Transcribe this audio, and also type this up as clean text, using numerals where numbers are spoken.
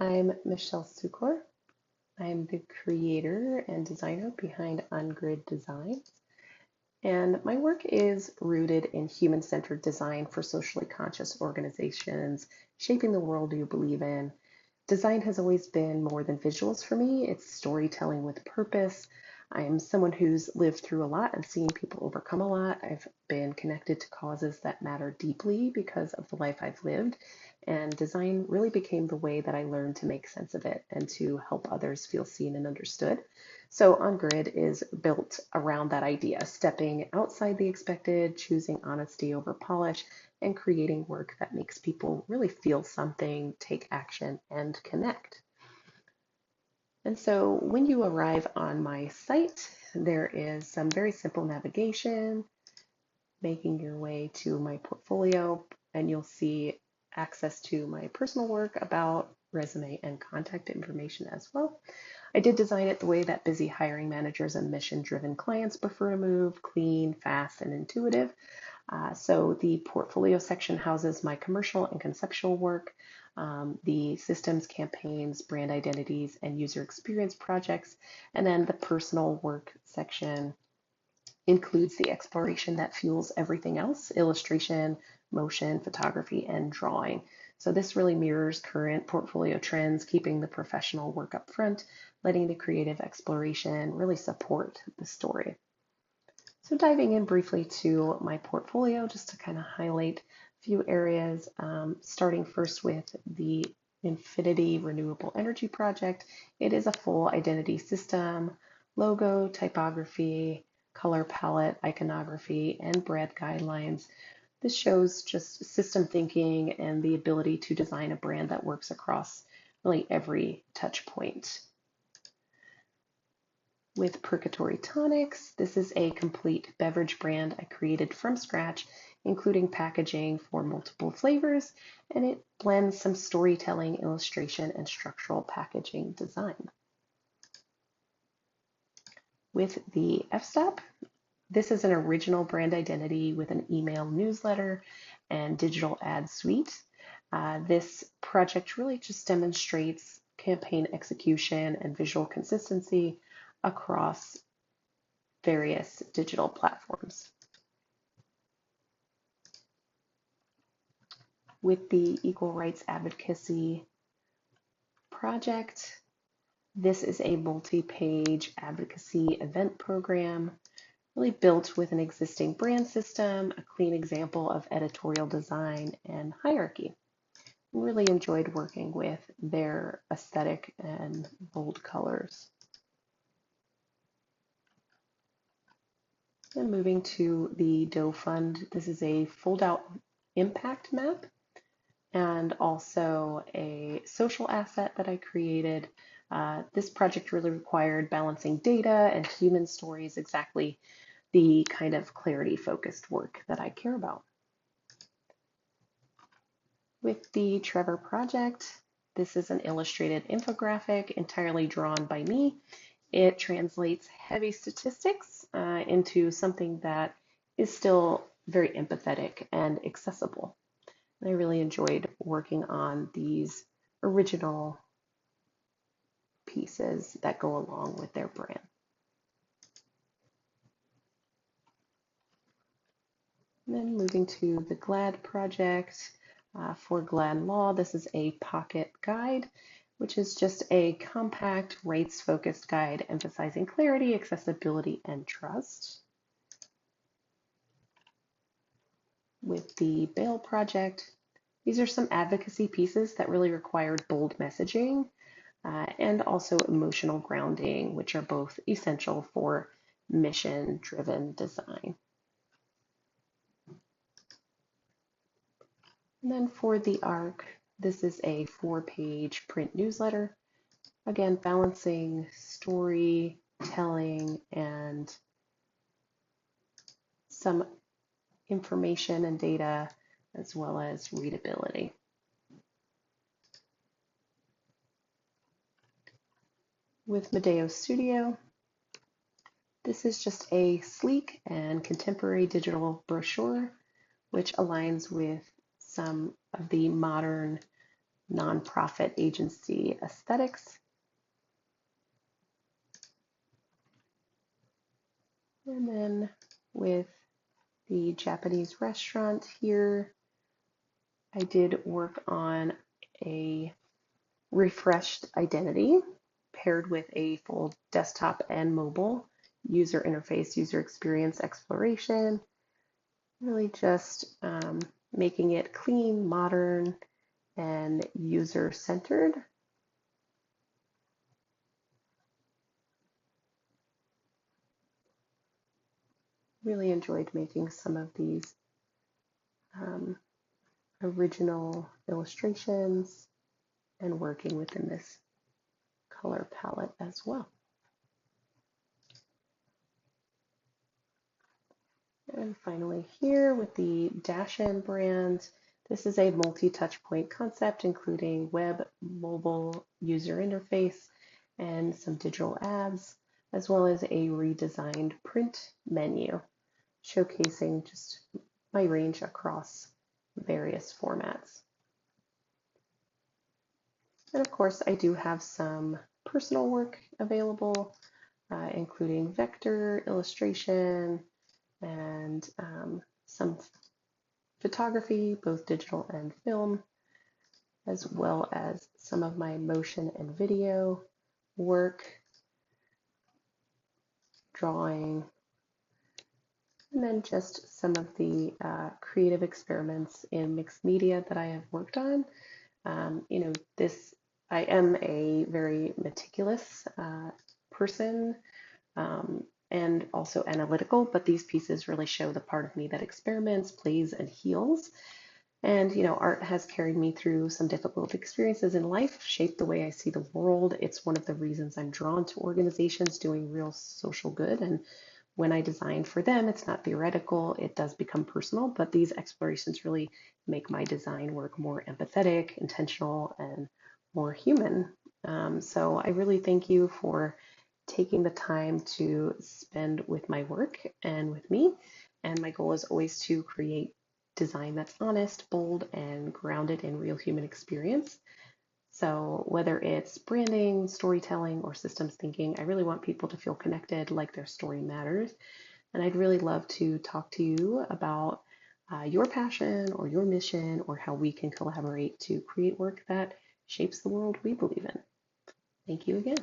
I'm Michelle Sukor. I'm the creator and designer behind Ungrid Designs. And my work is rooted in human-centered design for socially conscious organizations, shaping the world you believe in. Design has always been more than visuals for me. It's storytelling with purpose. I am someone who's lived through a lot and seen people overcome a lot. I've been connected to causes that matter deeply because of the life I've lived. And design really became the way that I learned to make sense of it and to help others feel seen and understood. So On Grid is built around that idea, stepping outside the expected, choosing honesty over polish, and creating work that makes people really feel something, take action, and connect. And so when you arrive on my site, there is some very simple navigation, making your way to my portfolio, and you'll see access to my personal work, about, resume, and contact information as well. I did design it the way that busy hiring managers and mission-driven clients prefer to move: clean, fast, and intuitive. So the portfolio section houses my commercial and conceptual work, the systems, campaigns, brand identities, and user experience projects. And then the personal work section includes the exploration that fuels everything else: illustration, motion, photography, and drawing. So this really mirrors current portfolio trends, keeping the professional work up front, letting the creative exploration really support the story. So diving in briefly to my portfolio, just to kind of highlight a few areas, starting first with the Infinity Renewable Energy Project. It is a full identity system, logo, typography, color palette, iconography, and brand guidelines. This shows just system thinking and the ability to design a brand that works across really every touch point. With Purgatory Tonics, this is a complete beverage brand I created from scratch, including packaging for multiple flavors, and it blends some storytelling, illustration, and structural packaging design. With the F-Stop, this is an original brand identity with an email newsletter and digital ad suite. This project really just demonstrates campaign execution and visual consistency across various digital platforms. With the Equal Rights Advocacy Project, this is a multi-page advocacy event program really built with an existing brand system, a clean example of editorial design and hierarchy. Really enjoyed working with their aesthetic and bold colors. And moving to the Doe Fund, this is a fold-out impact map and also a social asset that I created. This project really required balancing data and human stories, exactly the kind of clarity-focused work that I care about. With the Trevor project, this is an illustrated infographic entirely drawn by me. It translates heavy statistics into something that is still very empathetic and accessible. And I really enjoyed working on these original pieces that go along with their brand. And then moving to the GLAD project. For GLAD Law, this is a pocket guide, which is just a compact, rights-focused guide emphasizing clarity, accessibility, and trust. With the Bail project, these are some advocacy pieces that really required bold messaging and also emotional grounding, which are both essential for mission-driven design. And then for the ARC, this is a 4-page print newsletter. Again, balancing storytelling and some information and data, as well as readability. With Medeo Studio, this is just a sleek and contemporary digital brochure, which aligns with some of the modern nonprofit agency aesthetics. And then with the Japanese restaurant here, I did work on a refreshed identity paired with a full desktop and mobile user interface, user experience exploration, really just making it clean, modern, and user-centered. Really enjoyed making some of these original illustrations and working within this color palette as well. And finally here with the Dash-In brand, this is a multi-touch point concept, including web, mobile, user interface, and some digital ads, as well as a redesigned print menu, showcasing just my range across various formats. And of course, I do have some personal work available, including vector, illustration, and some photography, both digital and film, as well as some of my motion and video work, drawing, and then just some of the creative experiments in mixed media that I have worked on. I am a very meticulous person and also analytical, but these pieces really show the part of me that experiments, plays, and heals. And, art has carried me through some difficult experiences in life, shaped the way I see the world. It's one of the reasons I'm drawn to organizations doing real social good. And when I design for them, it's not theoretical, it does become personal, but these explorations really make my design work more empathetic, intentional, and more human. So I really thank you for taking the time to spend with my work and with me. And my goal is always to create design that's honest, bold, and grounded in real human experience. So whether it's branding, storytelling, or systems thinking, I really want people to feel connected, like their story matters. And I'd really love to talk to you about your passion or your mission or how we can collaborate to create work that shapes the world we believe in. Thank you again.